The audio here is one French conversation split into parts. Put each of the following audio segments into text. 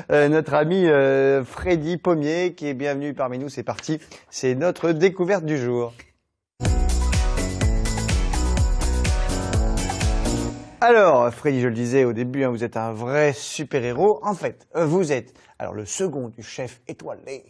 notre ami Freddy Pommier qui est bienvenu parmi nous. C'est parti, c'est notre découverte du jour. Alors, Freddy, je le disais au début, vous êtes un vrai super-héros. En fait, vous êtes alors le second du chef étoilé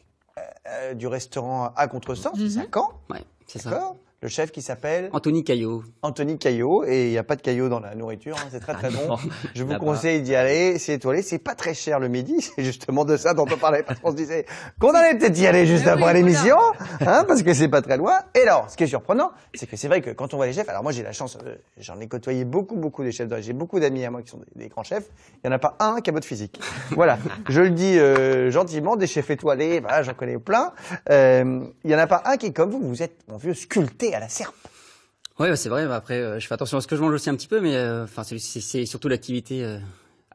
du restaurant à Contresens, c'est à Caen. Ouais, c'est ça. Le chef qui s'appelle Anthony Caillot. Anthony Caillot, et il n'y a pas de caillot dans la nourriture, c'est très très bon. Je vous conseille d'y aller, c'est étoilé, c'est pas très cher le midi, c'est justement de ça dont on parlait, parce qu'on se disait qu'on allait peut-être y aller juste après l'émission, parce que c'est pas très loin. Et alors, ce qui est surprenant, c'est que c'est vrai que quand on voit les chefs, alors moi j'ai la chance, j'en ai côtoyé beaucoup des chefs, j'ai beaucoup d'amis à moi qui sont des grands chefs, il n'y en a pas un qui a votre physique. Voilà, je le dis gentiment, des chefs étoilés, voilà, j'en connais plein, il n'y en a pas un qui est comme vous, vous êtes, mon vieux, sculpté à la serpe. Ouais, c'est vrai. Après, je fais attention à ce que je mange aussi un petit peu, mais enfin, c'est surtout l'activité.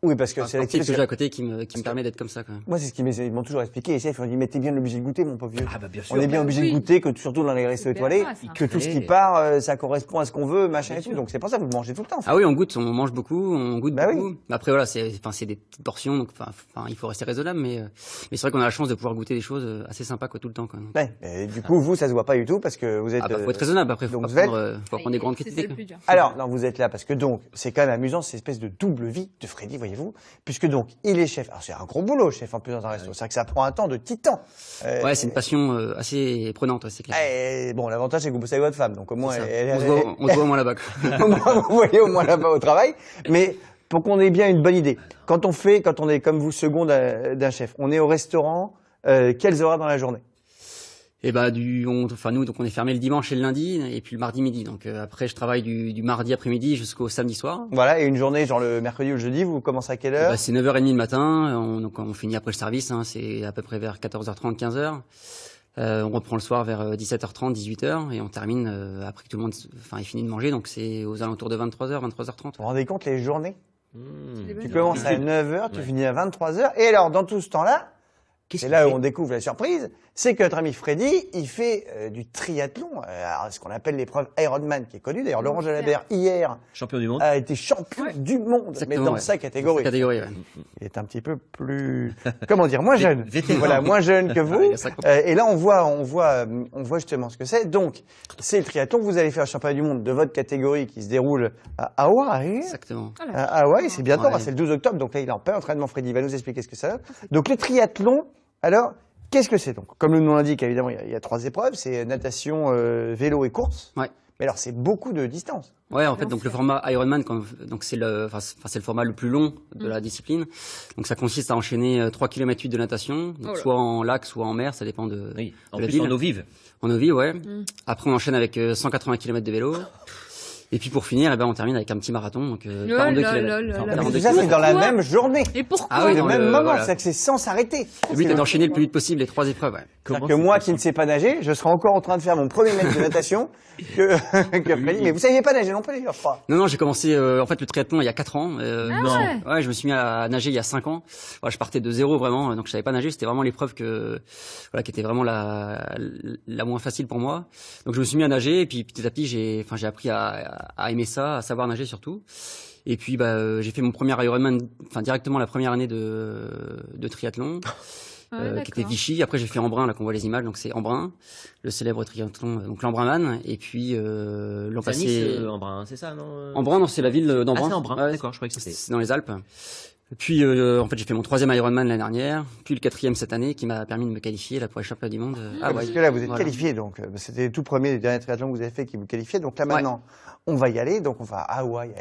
Oui, parce que c'est l'activité que j'ai à côté qui me permet d'être comme ça, quand même. Moi, c'est ce qu'ils m'ont toujours expliqué. Les chefs, ils m'ont dit, mais t'es bien obligé de goûter, mon pauvre vieux. Ah, bah, bien sûr. On est bien obligé de goûter, que surtout dans les restos étoilés, que tout ce qui part, ça correspond à ce qu'on veut, machin et tout. Donc, c'est pour ça que vous mangez tout le temps. En fait. Ah oui, on goûte, on mange beaucoup, on goûte beaucoup. Oui. Après, voilà, c'est des petites portions, donc, enfin, il faut rester raisonnable, mais c'est vrai qu'on a la chance de pouvoir goûter des choses assez sympas, quoi, tout le temps, quoi. Donc. Ouais. Et du coup, vous, ça se voit pas du tout parce que vous êtes. Ah, bah, faut être raisonnable. Après, faut prendre des grandes quantités. Alors, non, vous êtes là parce que donc, c'est quand même amusant, cette espèce de double vie de Freddy, voyez-vous, puisque donc, il est chef. Alors, c'est un gros boulot, chef, en plus dans un resto. C'est vrai que ça prend un temps de titan. Ouais, c'est une passion assez prenante, c'est clair. Et bon, l'avantage, c'est que vous bossez avec votre femme, donc au moins, on se voit au moins là-bas. Au moins, vous voyez au moins là-bas au travail. Mais pour qu'on ait bien une bonne idée, quand on est comme vous, second d'un chef, on est au restaurant, quelles horaires dans la journée? Et bah nous donc on est fermé le dimanche et le lundi et puis le mardi midi. Donc après je travaille du mardi après-midi jusqu'au samedi soir. Voilà, et une journée genre le mercredi ou le jeudi, vous commencez à quelle heure? Bah, c'est 9h30 le matin, on finit après le service, c'est à peu près vers 14h30, 15h. On reprend le soir vers 17h30, 18h et on termine après que tout le monde ait fini de manger, donc c'est aux alentours de 23h, 23h30. Vous vous rendez compte les journées? Tu commences à 9h, tu finis à 23h, et alors dans tout ce temps-là, c'est là où on découvre la surprise, c'est que notre ami Freddy, il fait du triathlon, ce qu'on appelle l'épreuve Ironman, qui est connue. D'ailleurs, Laurent Jalabert, hier, champion du monde, a été champion du monde, mais dans sa catégorie. Il est un petit peu plus, comment dire, moins jeune. Voilà, moins jeune que vous. Et là, on voit justement ce que c'est. Donc, c'est le triathlon que vous allez faire championnat du monde de votre catégorie qui se déroule à Hawaï. Exactement. À Hawaï, c'est bientôt, c'est le 12 octobre. Donc là, il est en plein entraînement. Freddy il va nous expliquer ce que ça donne. Donc, le triathlon, alors, qu'est-ce que c'est donc? Comme le nom l'indique, évidemment, il y a 3 épreuves, c'est natation, vélo et course. Ouais. Mais alors, c'est beaucoup de distance. Ouais, en fait, donc le format Ironman, donc c'est le format le plus long de la discipline. Donc ça consiste à enchaîner 3 km de natation, donc soit en lac, soit en mer, ça dépend de la ville. En eau vive. En eau vive, ouais. Après, on enchaîne avec 180 km de vélo. Et puis pour finir, on termine avec un petit marathon, donc 42 km. Ça, c'est dans la même journée. Et pourquoi? Ah oui, le même moment, c'est que c'est sans s'arrêter. Le but est d'enchaîner le plus vite possible les 3 épreuves. Ouais. C'est-à-dire que moi qui ne sais pas nager, je serai encore en train de faire mon premier mètre de natation que Freddy. Mais vous saviez pas nager non plus, je crois. Non, j'ai commencé en fait le triathlon il y a 4 ans. Ouais, je me suis mis à nager il y a 5 ans. Voilà, je partais de zéro vraiment, donc je savais pas nager. C'était vraiment l'épreuve qui était vraiment la moins facile pour moi. Donc je me suis mis à nager et puis petit à petit j'ai appris à aimer ça, à savoir nager surtout. Et puis j'ai fait mon premier Ironman, directement la première année de triathlon. Qui était Vichy. Après, j'ai fait Embrun, là qu'on voit les images. Donc c'est Embrun, le célèbre triathlon, donc l'Embrunman. Et puis l'an passé, Embrun, c'est ça, non? Embrun, non, c'est la ville d'Embrun. Ah, c'est Embrun. D'accord, je croyais que c'était. C'est dans les Alpes. Puis en fait, j'ai fait mon 3e Ironman l'année dernière, puis le 4e cette année, qui m'a permis de me qualifier là pour les championnats du monde. Parce que là, vous êtes qualifié, donc c'était le tout premier des derniers triathlons que vous avez fait qui vous qualifiait. Donc là maintenant, on va y aller. Donc on va à Hawaï,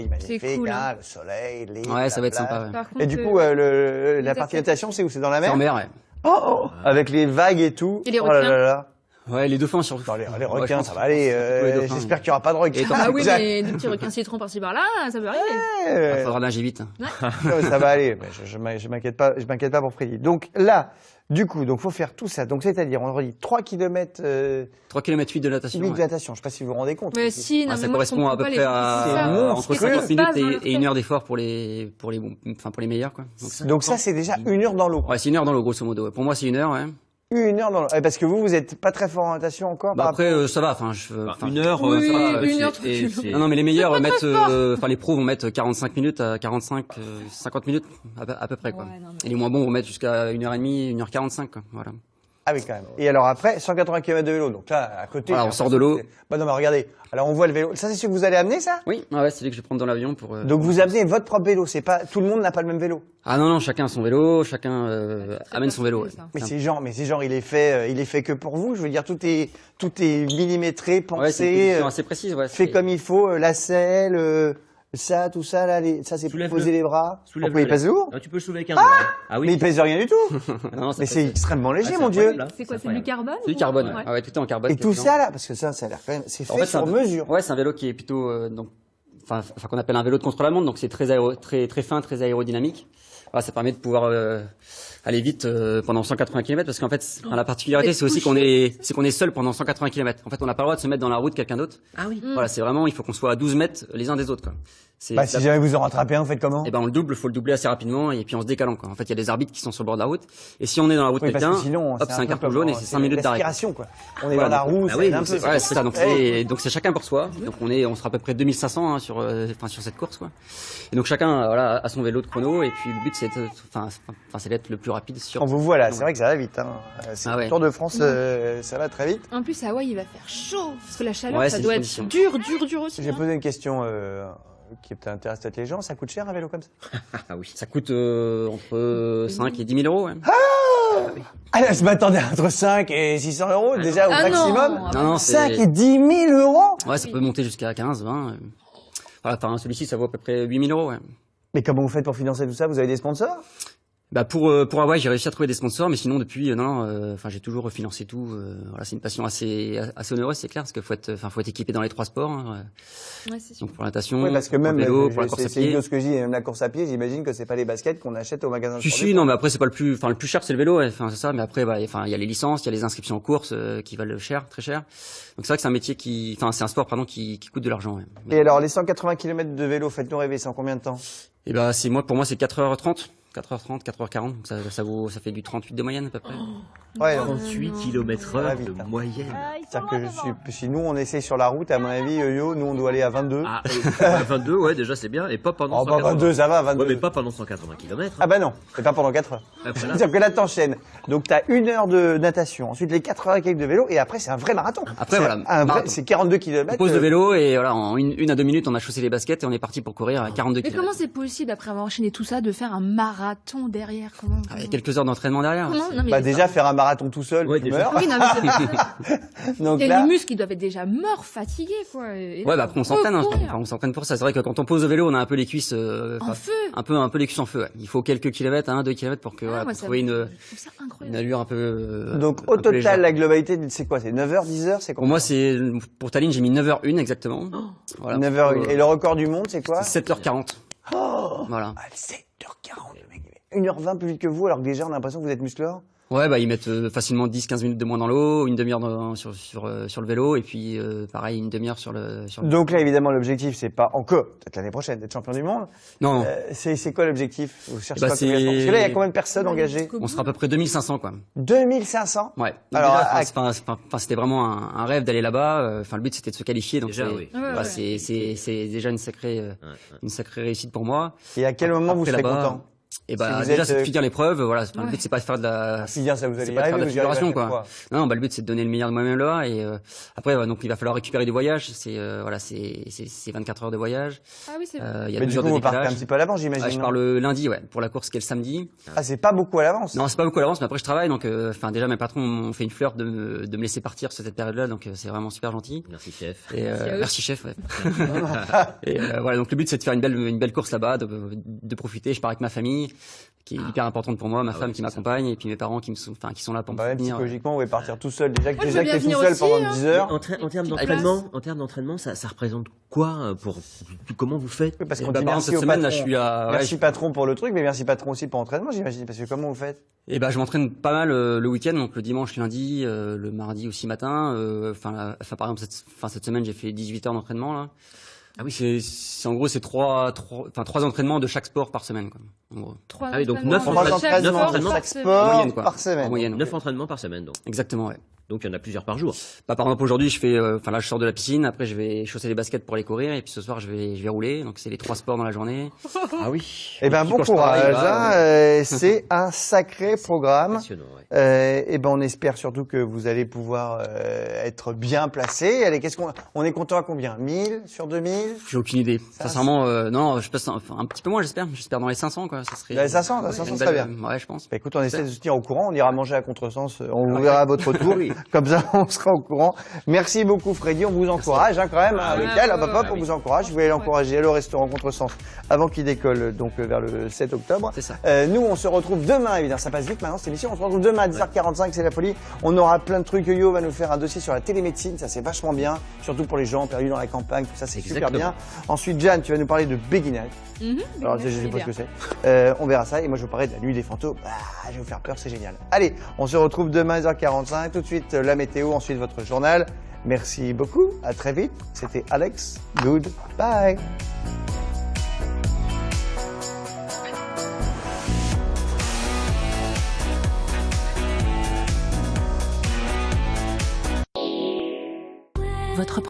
magnifique, cool, le soleil, les. Ouais, ça va être sympa. Et du coup, la partie natation, c'est où? C'est dans la mer? C'est en mer, ouais. Oh, avec les vagues et tout. Et les requins. Ouais, les dauphins surtout. Les requins, ça va aller. J'espère qu'il n'y aura pas de requins. Ah oui, mais des petits requins citrons par-ci par-là, ça peut arriver. Il faudra nager vite. Ça va aller. Mais je m'inquiète pas pour Freddy. Donc là, du coup, faut faire tout ça. Donc c'est-à-dire, on redit 3 km. 3 km 8 de natation. 8 de natation. Je sais pas si vous vous rendez compte. Mais si, non, ça correspond à peu près à entre 50 minutes et 1 heure d'effort pour les meilleurs, quoi. Donc ça, c'est déjà 1 heure dans l'eau. Ouais, c'est 1 heure dans l'eau, grosso modo. Pour moi, c'est 1 heure, ouais. 1 heure dans le... Parce que vous êtes pas très fort en natation encore. Bah par après, ça va. Enfin, une heure, Oui, ça va. 1 heure et tranquille. c'est- non, non, mais les meilleurs mettent, enfin les pros vont mettre 45 minutes à 45, 50 minutes à peu près quoi. Ouais, non, mais- Et les moins bons vont mettre jusqu'à 1h30, 1h45 quoi. Voilà. Ah oui, quand même. Et alors après, 180 km de vélo. Donc là, à côté. Voilà, on sort de l'eau. Bah non, mais regardez. Alors on voit le vélo. Ça, c'est ce que vous allez amener, ça? Oui, ouais, c'est lui que je vais prendre dans l'avion pour. Donc vous amenez votre propre vélo. C'est pas, tout le monde n'a pas le même vélo. Ah non non, chacun a son vélo, chacun amène son vélo. Ouais. ça. Mais c'est genre, il est fait que pour vous. Je veux dire, tout est millimétré, Ouais, c'est une pensé, position assez précise. Ouais, fait c'est- comme il faut. La selle, ça, tout ça, là, ça c'est pour Soulève-le. poser les bras. Soulève-le. Pourquoi il pèse lourd? Ah, tu peux le soulever avec un doigt. Hein. Ah Mais il oui. pèse rien du tout. Non, non, ça Mais fait- c'est extrêmement léger, Ah, mon Dieu. incroyable, hein. C'est quoi, c'est du carbone? C'est du carbone. Ouais. Ah ouais, tout est en carbone. Et tout quasiment. ça là, parce que ça a l'air quand même, c'est En fait fait, c'est sur un- mesure. Ouais, c'est un vélo qui est plutôt donc, enfin qu'on appelle un vélo de contre-la-montre, donc c'est très fin, très aérodynamique. Voilà, ça permet de pouvoir aller vite pendant 180 km parce qu'en fait, la particularité, c'est aussi qu'on est seul pendant 180 km. En fait, on n'a pas le droit de se mettre dans la route de quelqu'un d'autre. Ah oui. Voilà, c'est vraiment, il faut qu'on soit à 12 mètres les uns des autres, quoi. C'est, Bah, si jamais vous en rattrapez un, vous faites comment? eh ben, on le double, faut le doubler assez rapidement et puis en se décalant, quoi. En fait, il y a des arbitres qui sont sur le bord de la route et si on est dans la route de Oui, parce quelqu'un, que sinon, hop, c'est un peu carton comme, jaune et c'est 5 minutes d'arrêt. L'aspiration, quoi. On est Voilà, dans la donc- roue, ah ça oui, aide un donc peu. c'est- Ouais, c'est ça. Donc Hey. c'est chacun pour soi. Donc on sera à peu près 2500 hein, sur cette course quoi. Et donc chacun voilà a son vélo de chrono et puis le but c'est c'est d'être le plus rapide sur. On vous voit là, c'est vrai que ça va vite, hein. C'est Ah le ouais. Tour de France, ça va très vite. En plus, à Hawaï, il va faire chaud. Parce que la chaleur, Ouais, ça c'est doit une être condition. dur aussi. J'ai hein. posé une question, qui intéresse peut-être les gens. Ça coûte cher un vélo comme ça? Ah oui. Ça coûte entre 5 et 10 000 euros. Ouais. Ah là, je m'attendais à entre 5 et 600 euros, déjà au Ah non. maximum. Ah Non, non, 5 c'est et 10 000 euros? ouais, ça peut monter jusqu'à 15, 20. Voilà, enfin celui-ci ça vaut à peu près 8 000 euros. Ouais. Mais comment vous faites pour financer tout ça? Vous avez des sponsors? Bah pour Hawaï, j'ai réussi à trouver des sponsors, mais sinon depuis enfin j'ai toujours refinancé tout. Voilà, c'est une passion assez onéreuse, c'est clair, parce qu'il faut être équipé dans les 3 sports. Hein, Ouais, c'est sûr. donc pour la natation, Oui, parce que pour même, le vélo, pour la course à c'est pied. idiot ce que je dis, et même la course à pied, j'imagine que c'est pas les baskets qu'on achète au magasin de Si, sport si, des non, sports. mais après, c'est pas le plus cher, c'est le vélo, ouais. Enfin, c'est ça, mais après, bah, enfin, il y a les licences, il y a les inscriptions en course, qui valent cher, très cher. Donc c'est vrai que c'est un métier c'est un sport, pardon, qui coûte de l'argent, ouais. Et alors, les 180 km de vélo, faites-nous rêver, c'est en combien de temps? Et bah, pour moi, c'est 4h30, 4h40, donc ça fait du 38 de moyenne, à peu près. Ouais, donc, 38 Ça va km/h vite, de hein. moyenne. c'est-à-dire que si nous, on essaye sur la route, à mon avis, yo, nous, on doit aller à 22. Ah, 22, ouais, déjà c'est bien. Et pas pendant Oh, bah, 180. 22, ça va, 22. Ouais, mais pas pendant 180 km. Ah bah non, c'est pas pendant 4 heures. Ah, voilà. C'est-à-dire que là, t'enchaînes. Donc, t'as 1 heure de natation, ensuite les 4 heures de vélo, et après, c'est un vrai marathon. Après, C'est voilà, marathon. c'est 42 On km. pose le vélo et voilà, en 1 à 2 minutes, on a chaussé les baskets et on est parti pour courir à 42 Mais km. comment c'est possible, après avoir enchaîné tout ça, de faire un marathon derrière? Comment? Il y a quelques heures d'entraînement derrière. Comment? Non, mais Bah, déjà, faire un marathon tout seul, Ouais, tu déjà. meurs. Oui, non, mais c'est pas ça. Donc Et là, les muscles, ils doivent être déjà morts, fatigués, quoi. Et là, Ouais, bah après on s'entraîne, hein, recourir. enfin, on s'entraîne pour ça. C'est vrai que quand on pose au vélo, on a un peu les cuisses, En feu. un peu les cuisses en feu. Ouais. Il faut quelques kilomètres, 2 kilomètres pour que Ah, voilà, moi, pour ça trouver me- une je trouve ça incroyable. allure un peu. donc un au peu total, légère. la globalité, c'est quoi? C'est 9 heures, 10 heures, c'est Pour quoi? moi, c'est pour Tallinn, j'ai mis 9h01 exactement. Voilà. 9 heures. Et le record du monde, c'est quoi? C'est 7h40. Voilà. Ah, 7h40, le mec. 1h20 plus vite que vous, alors que déjà, on a l'impression que vous êtes muscleur. Ouais, bah ils mettent facilement 10-15 minutes de moins dans l'eau, une demi-heure sur le vélo et puis pareil une demi-heure sur le. Donc là, évidemment, l'objectif, c'est pas encore, peut-être l'année prochaine, d'être champion du monde. Non, C'est quoi l'objectif? Vous cherchez Bah, quoi comme classement? Parce que là, il y a combien de personnes engagées? on sera à peu près 2500 quoi. 2500? Ouais. Donc Alors, déjà, à- c'était vraiment un rêve d'aller là-bas. Enfin, le but c'était de se qualifier. Donc Déjà, c'est oui. bah, Ouais. c'est déjà une sacrée réussite pour moi. Et à quel moment vous Après, serez là-bas, content? Et bah Si vous déjà êtes, c'est de finir l'épreuve. Voilà. Enfin, Ouais. Le but c'est pas de faire de la. Si bien ça, vous allez C'est y pas de faire arriver, de vous y arrivez à figuration chaque quoi. fois. Non, bah le but c'est de donner le meilleur de moi-même là et après donc il va falloir récupérer des voyages. C'est 24 heures de voyage. Ah oui, c'est Il y a Mais 2 du heures coup, de vous partez décalage. un petit peu à l'avance, j'imagine. Ouais, je non pars le lundi ouais pour la course qui est le samedi. Ah, c'est pas beaucoup à l'avance. Non, c'est pas beaucoup à l'avance, mais après je travaille, donc enfin déjà mes patrons m'ont fait une fleur de me laisser partir sur cette période-là, donc c'est vraiment super gentil. Merci chef. Et Merci à eux. merci chef. Ouais. Et voilà, donc le but c'est de faire une belle course là-bas, de profiter. Je pars avec ma famille, qui est hyper importante pour moi, ma femme qui m'accompagne, et puis mes parents qui sont là pour me Bah, même soutenir. psychologiquement, vous pouvez partir tout seul. Déjà que Moi, je veux t'es bien tout venir seul aussi, pendant hein. 10 Mais heures. en termes Petite d'entraînement, ça représente quoi pour comment vous faites? Oui, parce Et qu'on bah, dit par exemple, merci cette au semaine, patron. là, je suis à. Merci ouais, patron pour le truc, mais merci patron aussi pour l'entraînement, j'imagine. Parce que comment vous faites? Et bah je m'entraîne pas mal le week-end, donc le dimanche, lundi, le mardi aussi matin. Enfin par exemple cette semaine j'ai fait 18 heures d'entraînement là. Ah oui, En gros, c'est trois entraînements de chaque sport par semaine, quoi. En gros. Ah oui, donc entraînements 9 de chaque entraînements sport de chaque semaine. sport moyenne, quoi. par semaine. En moyenne. 9 entraînements par semaine, donc. Exactement, ouais. Donc il y en a plusieurs par jour. Bah, par exemple, aujourd'hui, je fais, là, je sors de la piscine, après, je vais chausser les baskets pour aller courir, et puis ce soir, je vais rouler. Donc, c'est les 3 sports dans la journée. Ah oui. Eh ben, puis bon quand je travaille, courage, bah, c'est un sacré programme. Impressionnant, ouais. Eh ben, on espère surtout que vous allez pouvoir être bien placé. Allez, on est content à combien? 1000 sur 2000? J'ai aucune idée. Ça, Sincèrement, non, je passe un petit peu moins, j'espère. J'espère dans les 500, quoi. Ça serait. Dans les 500, ouais, 500 une serait belle- bien. Ouais, je pense. Bah, écoute, on essaie de se tenir au courant. On ira manger à contresens. On vous verra à votre retour. Comme ça, on sera au courant. Merci beaucoup, Freddy. On vous encourage, quand même, avec elle. Hop, hop, hop, on vous encourage. Vous pouvez l'encourager au restaurant Contresens avant qu'il décolle, donc, vers le 7 octobre. C'est ça. Nous, on se retrouve demain, évidemment. Ça passe vite maintenant, cette émission. On se retrouve demain à 10h45. C'est la folie. On aura plein de trucs. Yo va nous faire un dossier sur la télémédecine. Ça, c'est vachement bien. Surtout pour les gens perdus dans la campagne. Tout ça, c'est super bien. Ensuite, Jeanne, tu vas nous parler de Beguinage. Alors, je sais pas ce que c'est. On verra ça. Et moi, je vous parlerai de la nuit des fantômes. Je vais vous faire peur, c'est génial. Allez, on se retrouve demain à 10h45. Tout de suite, la météo, ensuite votre journal. Merci beaucoup. À très vite. C'était Alex. Good. Bye. Votre